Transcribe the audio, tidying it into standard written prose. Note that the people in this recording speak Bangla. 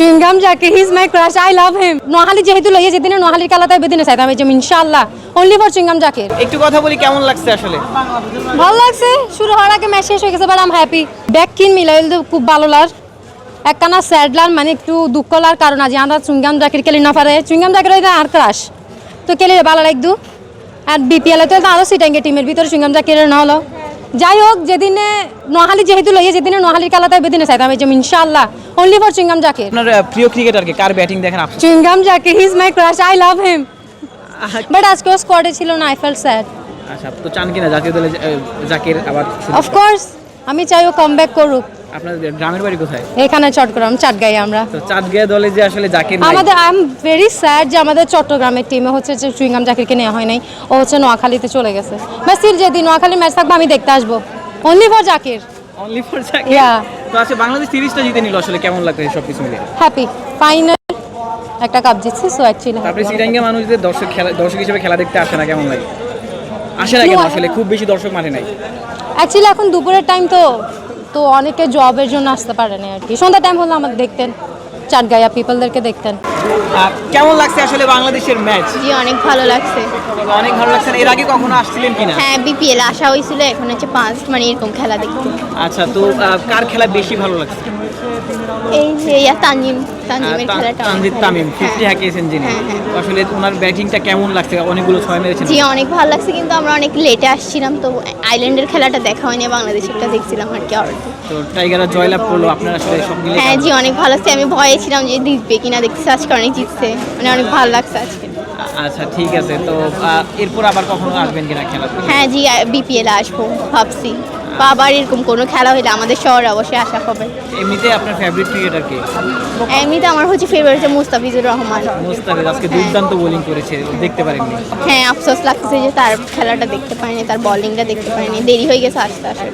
Chewing gum Zakir he is my crush, I love him. Noakhali যেহেতু লইয়ে যেদিনে নোয়াখালীর কালাতে বেদিনে চাইতাম এই যে ইনশাআল্লাহ অনলি ফর চুইংগাম জাকির। একটু কথা বলি, কেমন লাগছে আসলে? ভালো লাগছে, শুরু হওয়ার আগে ম্যাচ শেষ হয়ে গেছে, but I am happy. Back কিন মিলাইল খুব ভালো লাগ, একখানা স্যাড লার মানে একটু দুঃখ লার কারণ আজ আমরা চুইংগাম জাকির খেলি না পারে, চুইংগাম জাকির এটা আর ক্রাশ তো খেলে ভালো লাগদু। আর বিপিএল তো আরও সিটাঙ্গে টিমের ভিতরে চুইংগাম জাকিরের না হলো। যাই হোক, যেদিনে নোয়াখালী যেহেতু লইয়ে যেদিনে নোয়াখালীর কালাতে বেদিনে চাইতাম এই যে ইনশাআল্লাহ অনলি ফর চুইংগাম জাকির। আপনার প্রিয় ক্রিকেটারকে কার ব্যাটিং দেখেন আপনি? Chewing gum Zakir he is my crush, I love him. But আজকে ও স্কোয়াডে ছিল না, আই ফেল্ট স্যাড। আচ্ছা, তো চান কিনা জাতীয় দলে জাকির আবার? অফকোর্স আমি চাই ও কামব্যাক করুক। আপনার গ্রামের বাড়ি কোথায়? এখানে চট্টগ্রাম চাটগাঁই আমরা। তো চাঁদগাঁও দলে যে আসলে জাকির নাই। আমাদের আই এম ভেরি স্যাড যে আমাদের চট্টগ্রামের টিমে হচ্ছে যে চুইংগাম জাকিরকে নেওয়া হয় নাই, ও হচ্ছে নোয়াখালীতে চলে গেছে। ম্যাচের যেদিন নোয়াখালী ম্যাচ থাকবে আমি দেখতে আসবো only for Zakir. Only for Zakir. Yeah. তো আচ্ছা, বাংলাদেশ সিরিজটা জিতে নিল, আসলে কেমন লাগছে সব কিছু মিলে? হ্যাপি, ফাইনাল একটা কাপ জিতছি, সো অ্যাকচুয়ালি তারপরে সিটাঙ্গে মানুষদের দর্শক হিসেবে খেলা দেখতে আসে না, কেমন লাগে? আসে না কেন আসলে? খুব বেশি দর্শক মাঠে নাই। অ্যাকচুয়ালি এখন দুপুরের টাইম তো তো অনেকে জবের জন্য আসতে পারে না আর কি। সন্ধ্যা টাইম হলে আমাকে দেখতেন, চাটগাঁয়া পিপলদেরকে দেখতেন। কেমন লাগছে আসলে বাংলাদেশের ম্যাচ? জি অনেক ভালো লাগছে। অনেক ভালো লাগছে। এর আগে কখনো আসছিলেন কিনা? হ্যাঁ বিপিএল আসা হয়েছিল, এখন হচ্ছে পাঁচ মানে এরকম খেলা দেখতে। আচ্ছা, তো কার খেলা বেশি ভালো লাগছে? এই যে তানজিমের খেলাটা তানজিদ তামিম 50 হাঁকিয়েছেন যিনি, হ্যাঁ, হ্যাঁ। আসলে ওনার ব্যাটিংটা কেমন লাগছে? অনেকগুলো ছয় মেরেছেন। জি অনেক ভালো লাগছে, কিন্তু আমরা অনেক লেটে আসছিলাম, তো আইল্যান্ডের খেলাটা দেখা হয়নি, বাংলাদেশেরটা দেখছিলাম আর কি অলরেডি। তো টাইগাররা জয়লাভ করলো, আপনার আসলে সব মিলে হ্যাঁ জি অনেক ভালো লাগছে, আমি ভয়ে ছিলাম যে জিতবে কিনা, দেখতেছি আজকে অনেক জিতছে, মানে অনেক ভালো লাগছে আজকে। আচ্ছা ঠিক আছে, তো এরপর আবার কখনো আসবেন কিনা খেলা? হ্যাঁ জি বিপিএল আসবো ভাবছি, বা আবার এরকম কোনো খেলা হলে আমাদের শহরে অবশ্যই আসা হবে। এমনিতে আপনার ফেভারিট ক্রিকেটার কে? এমনিতে আমার হচ্ছে ফেভারিট হচ্ছে মুস্তাফিজুর রহমান। মুস্তাফিজ আজকে দুর্দান্ত বোলিং করেছে, দেখতে পারেননি? হ্যাঁ আফসোস লাগতেছে যে তার খেলাটা দেখতে পারিনি, তার বোলিংটা দেখতে পারিনি, দেরি হয়ে গেছে আসতে আসতে।